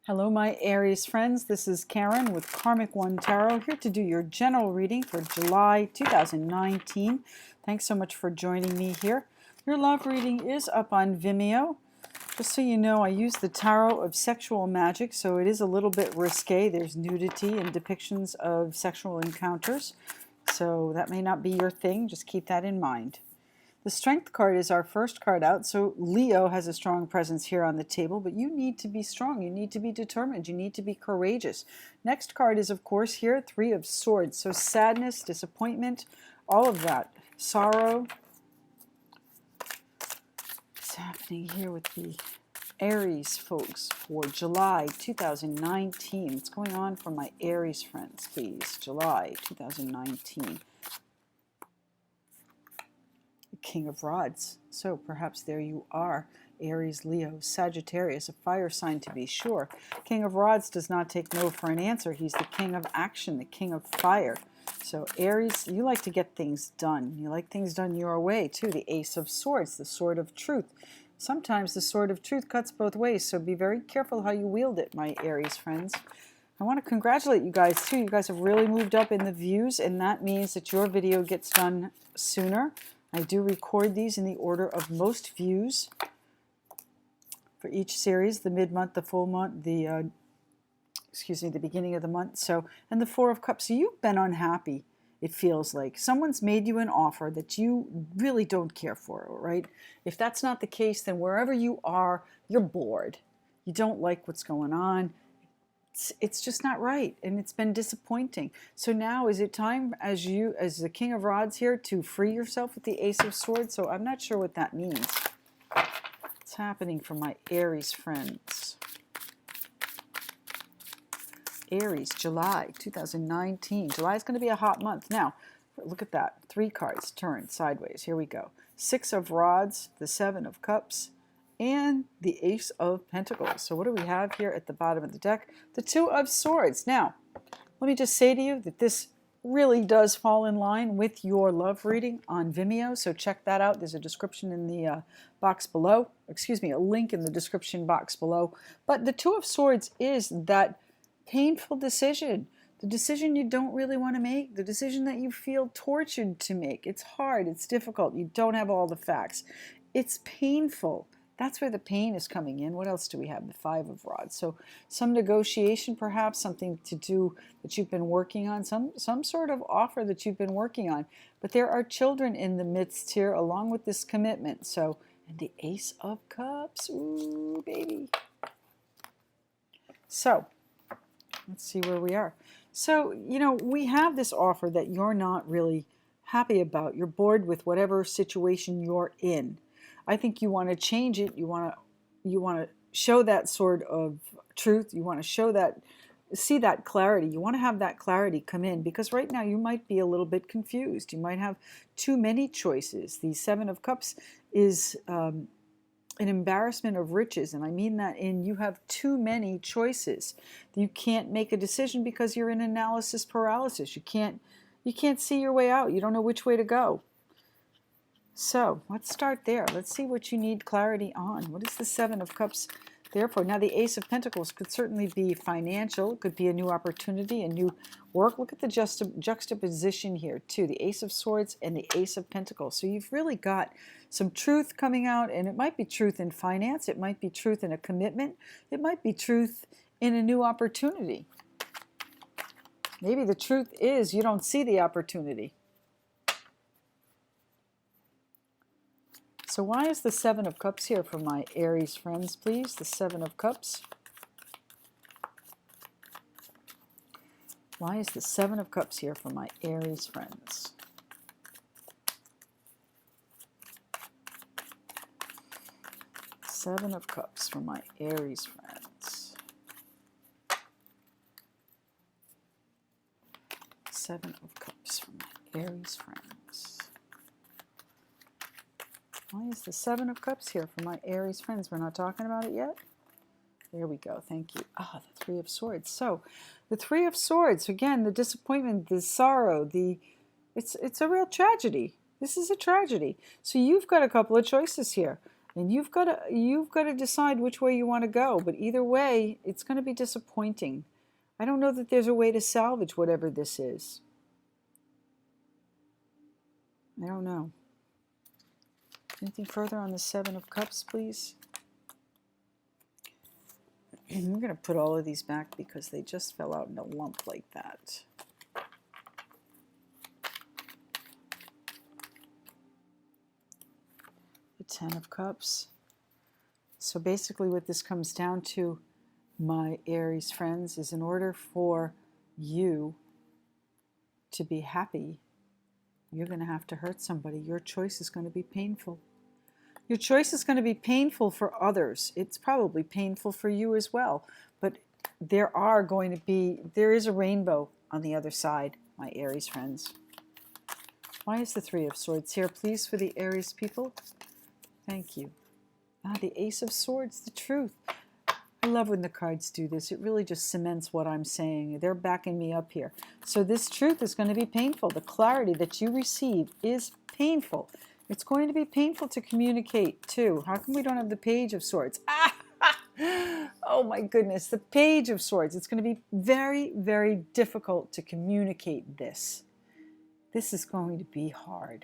Hello, my Aries friends. This is Karen with Karmic One Tarot, here to do your general reading for July 2019. Thanks so much for joining me here. Your love reading is up on Vimeo. Just so you know, I use the Tarot of Sexual Magic, so it is a little bit risque. There's nudity and depictions of sexual encounters, so that may not be your thing. Just keep that in mind. The Strength card is our first card out, so Leo has a strong presence here on the table, but you need to be strong, you need to be determined, you need to be courageous. Next card is, of course, here, Three of Swords, so sadness, disappointment, all of that, sorrow. What's happening here with the Aries folks for July 2019? What's going on for my Aries friends, please? July 2019. King of Rods. So perhaps there you are, Aries, Leo, Sagittarius, a fire sign to be sure. King of Rods does not take no for an answer. He's the king of action, the king of fire. So Aries, you like to get things done. You like things done your way too. The Ace of Swords, the sword of truth. Sometimes the sword of truth cuts both ways, so be very careful how you wield it, my Aries friends. I want to congratulate you guys too. You guys have really moved up in the views, and that means that your video gets done sooner. I do record these in the order of most views for each series, the mid-month, the full month, the beginning of the month. So, and the Four of Cups. So you've been unhappy, it feels like. Someone's made you an offer that you really don't care for, right? If that's not the case, then wherever you are, you're bored. You don't like what's going on. It's just not right, and it's been disappointing. So now is it time, as the King of Rods here, to free yourself with the Ace of Swords? So I'm not sure what that means. What's happening for my Aries friends? Aries, July 2019. July is going to be a hot month. Now, look at that. 3 cards turned sideways. Here we go. 6 of Rods, the 7 of Cups, and the Ace of Pentacles. So what do we have here at the bottom of the deck? The 2 of Swords. Now, let me just say to you that this really does fall in line with your love reading on Vimeo, so check that out. There's a description in the box below. Excuse me, a link in the description box below. But the 2 of Swords is that painful decision, the decision you don't really want to make, the decision that you feel tortured to make. It's hard, it's difficult, you don't have all the facts. It's painful. That's where the pain is coming in. What else do we have? The 5 of Rods. So some negotiation, perhaps, something to do that you've been working on, some sort of offer that you've been working on. But there are children in the midst here, along with this commitment. So, and the Ace of Cups. Ooh, baby. So, let's see where we are. So, you know, we have this offer that you're not really happy about. You're bored with whatever situation you're in. I think you want to change it. You want to show that sort of truth. You want to show that, see that clarity. You want to have that clarity come in, because right now you might be a little bit confused. You might have too many choices. The 7 of Cups is an embarrassment of riches, and I mean that in you have too many choices. You can't make a decision because you're in analysis paralysis. You can't see your way out. You don't know which way to go. So let's start there. Let's see what you need clarity on. What is the 7 of Cups there for? Now, the Ace of Pentacles could certainly be financial. It could be a new opportunity, a new work. Look at the juxtaposition here, too. The Ace of Swords and the Ace of Pentacles. So you've really got some truth coming out, and it might be truth in finance. It might be truth in a commitment. It might be truth in a new opportunity. Maybe the truth is you don't see the opportunity. So why is the 7 of Cups here for my Aries friends, please? The 7 of Cups. Why is the 7 of Cups here for my Aries friends? Seven of Cups for my Aries friends. 7 of Cups for my Aries friends. Why is the 7 of Cups here for my Aries friends? We're not talking about it yet? There we go. Thank you. Ah, the 3 of Swords. So, the 3 of Swords, again, the disappointment, the sorrow, it's a real tragedy. This is a tragedy. So you've got a couple of choices here. And you've got to decide which way you want to go. But either way, it's going to be disappointing. I don't know that there's a way to salvage whatever this is. I don't know. Anything further on the Seven of Cups, please? We're going to put all of these back because they just fell out in a lump like that. The Ten of Cups. So basically what this comes down to, my Aries friends, is in order for you to be happy, you're going to have to hurt somebody. Your choice is going to be painful. Your choice is going to be painful for others. It's probably painful for you as well. But there is a rainbow on the other side, my Aries friends. Why is the Three of Swords here, please, for the Aries people? Thank you. The Ace of Swords, the truth. I love when the cards do this. It really just cements what I'm saying. They're backing me up here. So this truth is going to be painful. The clarity that you receive is painful. It's going to be painful to communicate, too. How come we don't have the Page of Swords? Oh, my goodness. The Page of Swords. It's going to be very, very difficult to communicate this. This is going to be hard.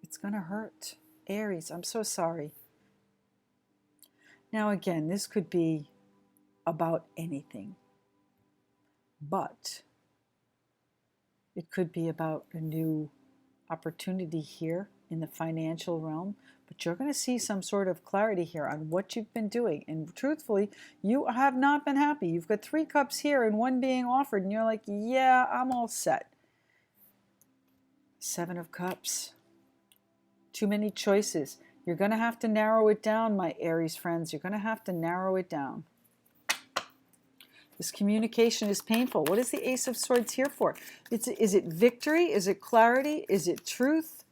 It's going to hurt. Aries, I'm so sorry. Now, again, this could be about anything. But it could be about a new opportunity here in the financial realm, but you're going to see some sort of clarity here on what you've been doing. And truthfully, you have not been happy. You've got 3 cups here and 1 being offered, and you're like, yeah, I'm all set. 7 of Cups. Too many choices. You're going to have to narrow it down, my Aries friends. You're going to have to narrow it down. This communication is painful. What is the Ace of Swords here for? Is it victory? Is it clarity? Is it truth?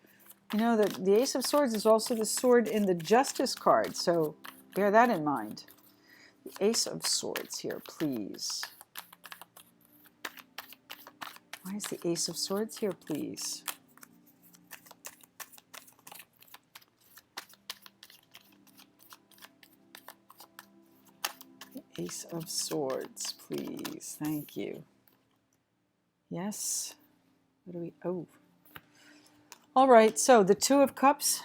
You know, the Ace of Swords is also the sword in the Justice card, so bear that in mind. The Ace of Swords here, please. Why is the Ace of Swords here, please? Ace of Swords, please. Thank you. Yes. What do we... Oh. All right. So the Two of Cups.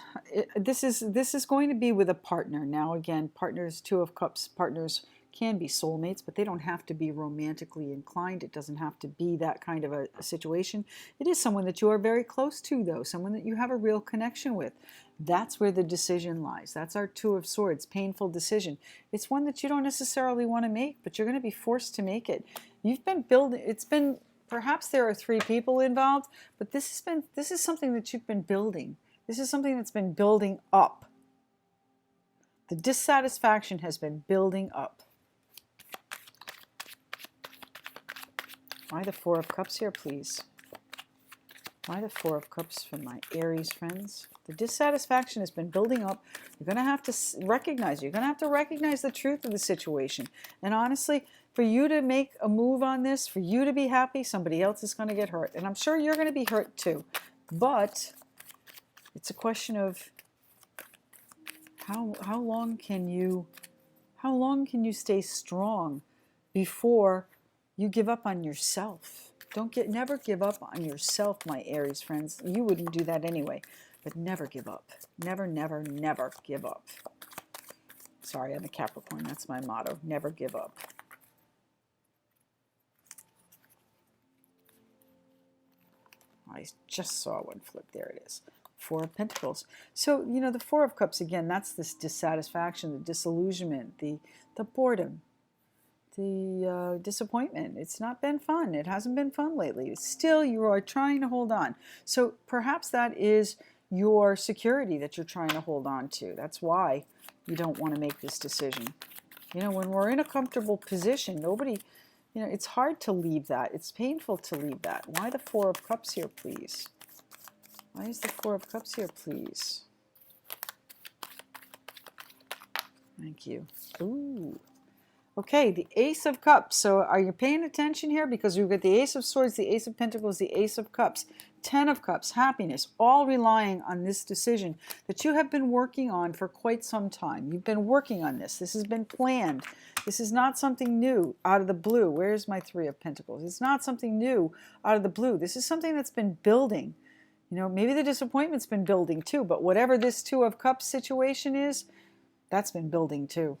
This is going to be with a partner. Now, again, partners, Two of Cups, partners can be soulmates, but they don't have to be romantically inclined. It doesn't have to be that kind of a situation. It is someone that you are very close to, though. Someone that you have a real connection with. That's where the decision lies. That's our Two of Swords, painful decision. It's one that you don't necessarily want to make, but you're going to be forced to make it. You've been building, perhaps there are 3 people involved, but this is something that you've been building. This is something that's been building up. The dissatisfaction has been building up. Why the Four of Cups here, please? Why the Four of Cups for my Aries friends? The dissatisfaction has been building up. You're going to have to recognize. You're going to have to recognize the truth of the situation. And honestly, for you to make a move on this, for you to be happy, somebody else is going to get hurt. And I'm sure you're going to be hurt too. But it's a question of how long can you stay strong before you give up on yourself? Never give up on yourself, my Aries friends. You wouldn't do that anyway, but never give up. Never, never, never give up. Sorry, I'm a Capricorn. That's my motto. Never give up. I just saw one flip. There it is. Four of Pentacles. So, you know, the Four of Cups, again, that's this dissatisfaction, the disillusionment, the boredom, the disappointment. It's not been fun. It hasn't been fun lately. Still, you are trying to hold on. So perhaps that is your security that you're trying to hold on to. That's why you don't want to make this decision. You know, when we're in a comfortable position, nobody, you know, it's hard to leave that. It's painful to leave that. Why the Four of Cups here, please? Why is the Four of Cups here, please? Thank you. Ooh. Okay, the Ace of Cups. So are you paying attention here? Because we've got the Ace of Swords, the Ace of Pentacles, the Ace of Cups. Ten of Cups, happiness, all relying on this decision that you have been working on for quite some time. You've been working on this. This has been planned. This is not something new out of the blue. Where's my Three of Pentacles? It's not something new out of the blue. This is something that's been building. You know, maybe the disappointment's been building too, but whatever this Two of Cups situation is, that's been building too.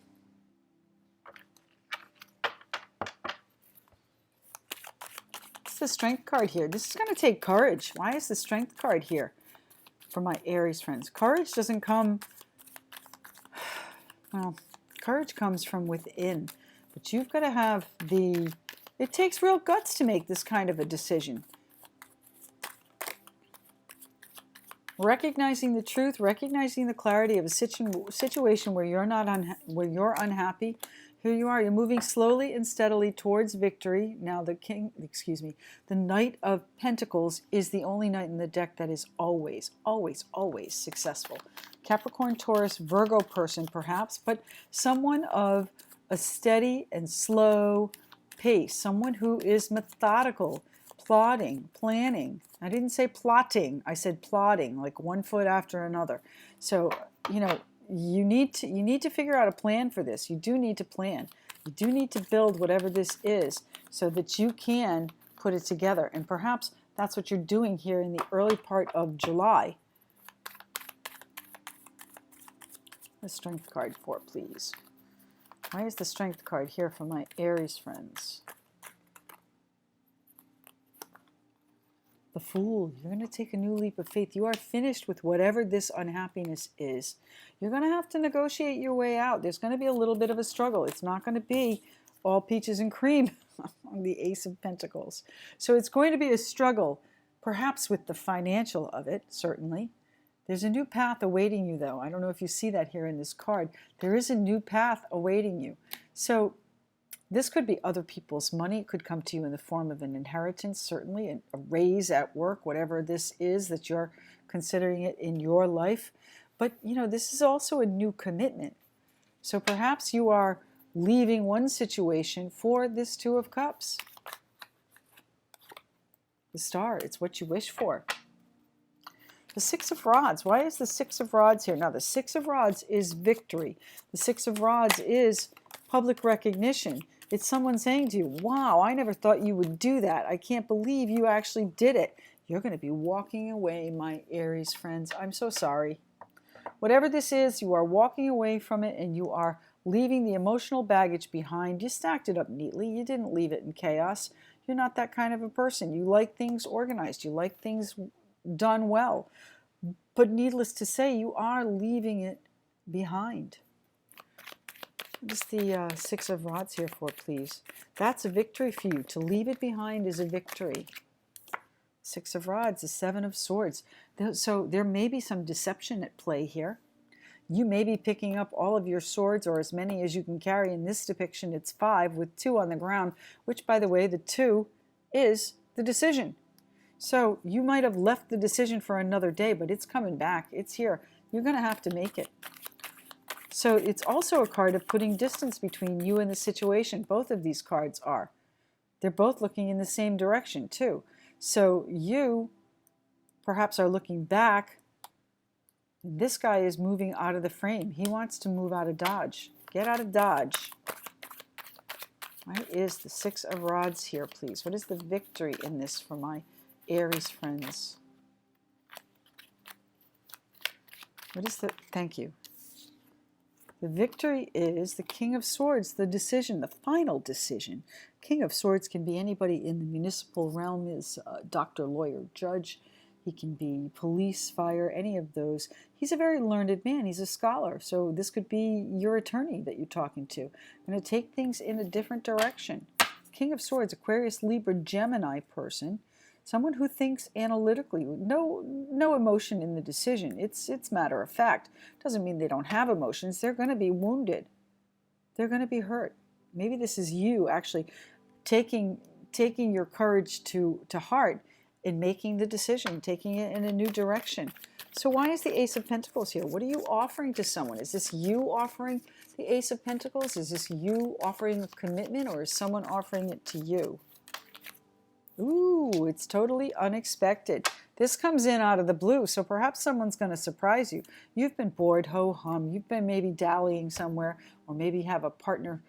The Strength card here. This is going to take courage. Why is the Strength card here for my Aries friends? Courage doesn't come, well, courage comes from within, but you've got to have it takes real guts to make this kind of a decision. Recognizing the truth, recognizing the clarity of a situation where you're unhappy. Here you are, you're moving slowly and steadily towards victory. Now the Knight of Pentacles is the only knight in the deck that is always, always, always successful. Capricorn, Taurus, Virgo person perhaps, but someone of a steady and slow pace, someone who is methodical, plodding, planning. I didn't say plotting, I said plodding, like one foot after another. So, you know, you need to figure out a plan for this. You do need to plan. You do need to build whatever this is so that you can put it together. And perhaps that's what you're doing here in the early part of July. The Strength card for, please. Why is the Strength card here for my Aries friends? The Fool. You're going to take a new leap of faith. You are finished with whatever this unhappiness is. You're going to have to negotiate your way out. There's going to be a little bit of a struggle. It's not going to be all peaches and cream on the Ace of Pentacles. So it's going to be a struggle, perhaps with the financial of it, certainly. There's a new path awaiting you, though. I don't know if you see that here in this card. There is a new path awaiting you. So this could be other people's money. It could come to you in the form of an inheritance, certainly, a raise at work, whatever this is that you're considering it in your life. But, you know, this is also a new commitment. So perhaps you are leaving one situation for this Two of Cups. The Star, it's what you wish for. The Six of Rods. Why is the Six of Rods here? Now, the Six of Rods is victory. The Six of Rods is public recognition. It's someone saying to you, wow, I never thought you would do that. I can't believe you actually did it. You're going to be walking away, my Aries friends. I'm so sorry. Whatever this is, you are walking away from it and you are leaving the emotional baggage behind. You stacked it up neatly. You didn't leave it in chaos. You're not that kind of a person. You like things organized. You like things done well. But needless to say, you are leaving it behind. What is the Six of Rods here for, please? That's a victory for you. To leave it behind is a victory. Six of Rods, the Seven of Swords. So there may be some deception at play here. You may be picking up all of your swords, or as many as you can carry. In this depiction, it's 5 with 2 on the ground, which, by the way, the 2 is the decision. So you might have left the decision for another day, but it's coming back. It's here. You're going to have to make it. So it's also a card of putting distance between you and the situation. Both of these cards are. They're both looking in the same direction, too. So you perhaps are looking back. This guy is moving out of the frame. He wants to move out of Dodge. Get out of Dodge. Why is the Six of Rods here, please? What is the victory in this for my Aries friends? What is the... Thank you. The victory is the King of Swords, the decision, the final decision. King of Swords can be anybody in the municipal realm, is doctor, lawyer, judge. He can be police, fire, any of those. He's a very learned man. He's a scholar. So this could be your attorney that you're talking to. Going to take things in a different direction. King of Swords, Aquarius, Libra, Gemini person. Someone who thinks analytically. No emotion in the decision. It's matter of fact. Doesn't mean they don't have emotions. They're going to be wounded. They're going to be hurt. Maybe this is you actually taking your courage to heart in making the decision, taking it in a new direction. So why is the Ace of Pentacles here? What are you offering to someone? Is this you offering the Ace of Pentacles? Is this you offering a commitment, or is someone offering it to you? Ooh, it's totally unexpected. This comes in out of the blue, so perhaps someone's going to surprise you. You've been bored, ho-hum. You've been maybe dallying somewhere, or maybe have a partner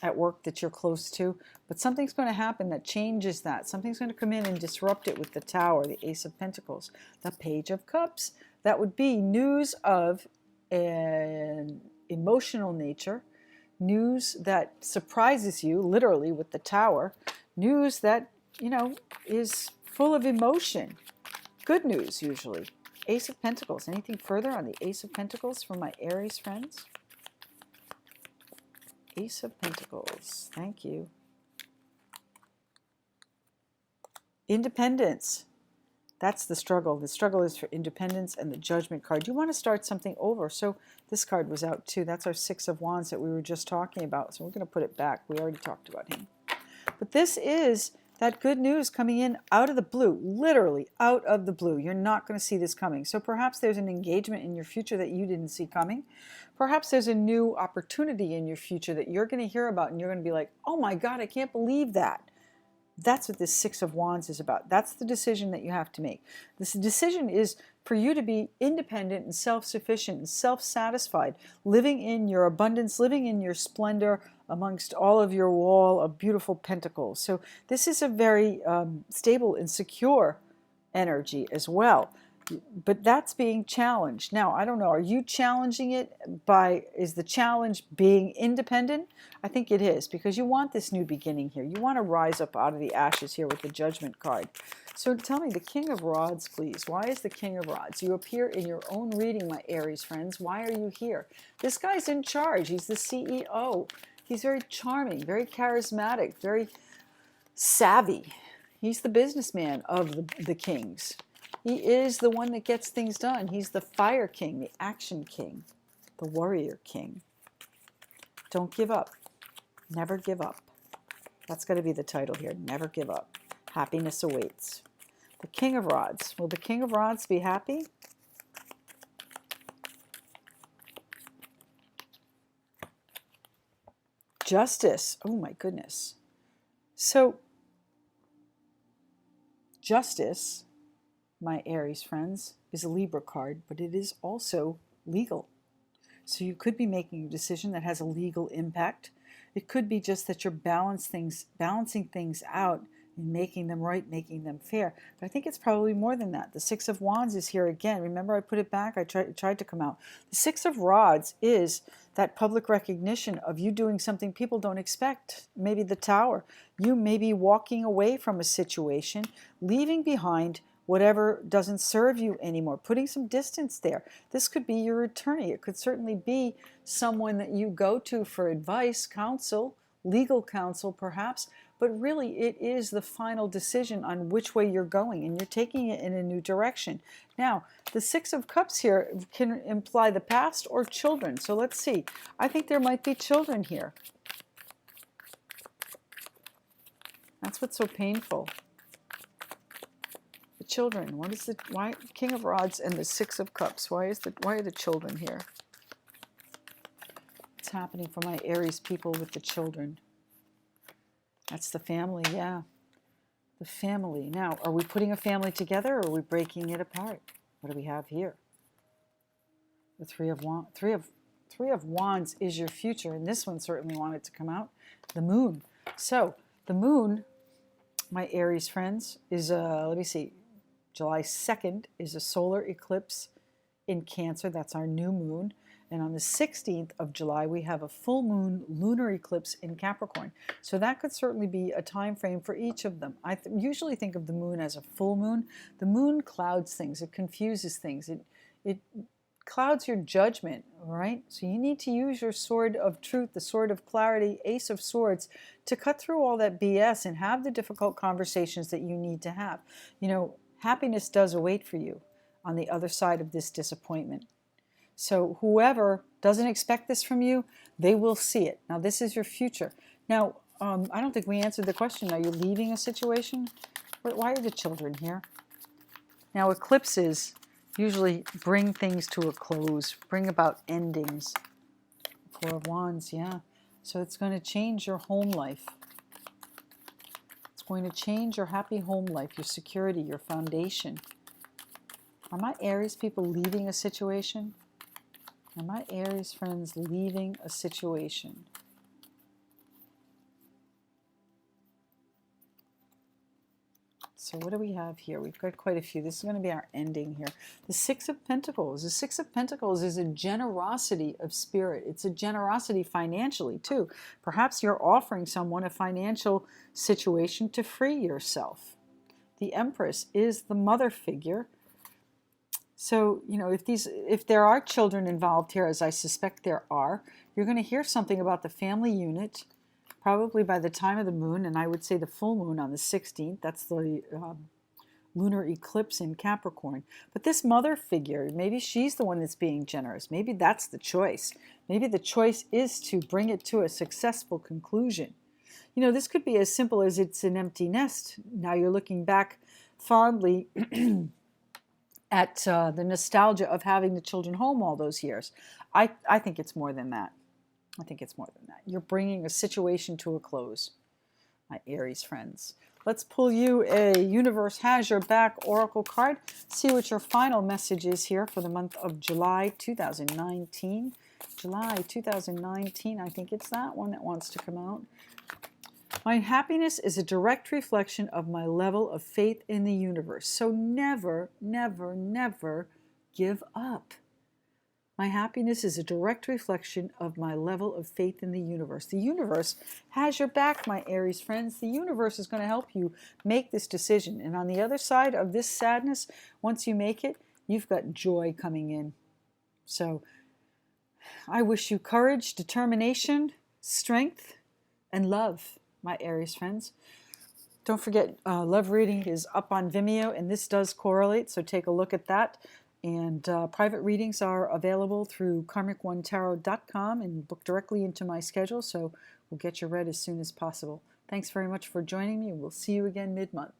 at work that you're close to. But something's going to happen that changes that. Something's going to come in and disrupt it with the Tower, the Ace of Pentacles, the Page of Cups. That would be news of an emotional nature, news that surprises you, literally, with the Tower, news that, you know, is full of emotion. Good news, usually. Ace of Pentacles. Anything further on the Ace of Pentacles from my Aries friends? Ace of Pentacles. Thank you. Independence. That's the struggle. The struggle is for independence, and the Judgment card. You want to start something over. So this card was out too. That's our Six of Wands that we were just talking about. So we're going to put it back. We already talked about him. But this is that good news coming in out of the blue, literally out of the blue. You're not going to see this coming. So perhaps there's an engagement in your future that you didn't see coming. Perhaps there's a new opportunity in your future that you're going to hear about, and you're going to be like, oh my God, I can't believe that. That's what this Six of Wands is about. That's the decision that you have to make. This decision is for you to be independent and self-sufficient and self-satisfied, living in your abundance, living in your splendor amongst all of your wall of beautiful pentacles. So this is a very stable and secure energy as well. But that's being challenged. Now, I don't know, are you challenging it by, is the challenge being independent? I think it is, because you want this new beginning here. You want to rise up out of the ashes here with the Judgment card. So tell me, the King of Rods, please. Why is the King of Rods? You appear in your own reading, my Aries friends. Why are you here? This guy's in charge. He's the CEO. He's very charming, very charismatic, very savvy. He's the businessman of the kings. He is the one that gets things done. He's the Fire King, the Action King, the Warrior King. Don't give up. Never give up. That's got to be the title here. Never give up. Happiness awaits. The King of Rods. Will the King of Rods be happy? Justice. Oh my goodness. So, Justice, my Aries friends, is a Libra card, but it is also legal. So you could be making a decision that has a legal impact. It could be just that you're balancing things out and making them right, making them fair. But I think it's probably more than that. The Six of Wands is here again. Remember, I put it back. I tried to come out. The Six of Rods is that public recognition of you doing something people don't expect. Maybe the Tower. You may be walking away from a situation, leaving behind whatever doesn't serve you anymore, putting some distance there. This could be your attorney. It could certainly be someone that you go to for advice, counsel, legal counsel perhaps, but really it is the final decision on which way you're going, and you're taking it in a new direction. Now, the Six of Cups here can imply the past or children. So let's see. I think there might be children here. That's what's so painful. Children. What is the why King of Rods and the Six of Cups? Why are the children here? What's happening for my Aries people with the children? That's the family, yeah. The family. Now, are we putting a family together, or are we breaking it apart? What do we have here? The Three of Wands is your future, and this one certainly wanted to come out. The Moon. So the Moon, my Aries friends, is let me see. July 2nd is a solar eclipse in Cancer. That's our new moon. And on the 16th of July, we have a full moon lunar eclipse in Capricorn. So that could certainly be a time frame for each of them. I usually think of the moon as a full moon. The moon clouds things. It confuses things. It clouds your judgment, right? So you need to use your sword of truth, the sword of clarity, Ace of Swords, to cut through all that BS and have the difficult conversations that you need to have. You know, happiness does await for you on the other side of this disappointment. So whoever doesn't expect this from you, they will see it. Now, this is your future. Now, I don't think we answered the question. Are you leaving a situation? Why are the children here? Now, eclipses usually bring things to a close, bring about endings. Four of Wands, yeah. So it's going to change your home life. It's going to change your happy home life, your security, your foundation. Are my Aries people leaving a situation? Are my Aries friends leaving a situation? So what do we have here? We've got quite a few. This is going to be our ending here. The Six of Pentacles. The Six of Pentacles is a generosity of spirit. It's a generosity financially too. Perhaps you're offering someone a financial situation to free yourself. The Empress is the mother figure. So, you know, if there are children involved here, as I suspect there are, you're going to hear something about the family unit, probably by the time of the moon, and I would say the full moon on the 16th. That's the lunar eclipse in Capricorn. But this mother figure, maybe she's the one that's being generous. Maybe that's the choice. Maybe the choice is to bring it to a successful conclusion. You know, this could be as simple as it's an empty nest. Now you're looking back fondly at the nostalgia of having the children home all those years. I think it's more than that. I think it's more than that. You're bringing a situation to a close, my Aries friends. Let's pull you a Universe Has Your Back Oracle card. See what your final message is here for the month of July 2019. July 2019, I think it's that one that wants to come out. My happiness is a direct reflection of my level of faith in the universe. So never, never, never give up. My happiness is a direct reflection of my level of faith in the universe. The universe has your back, my Aries friends. The universe is going to help you make this decision. And on the other side of this sadness, once you make it, you've got joy coming in. So I wish you courage, determination, strength, and love, my Aries friends. Don't forget, love reading is up on Vimeo, and this does correlate, so take a look at that. And private readings are available through KarmicOneTarot.com and book directly into my schedule, so we'll get you read as soon as possible. Thanks very much for joining me, and we'll see you again mid-month.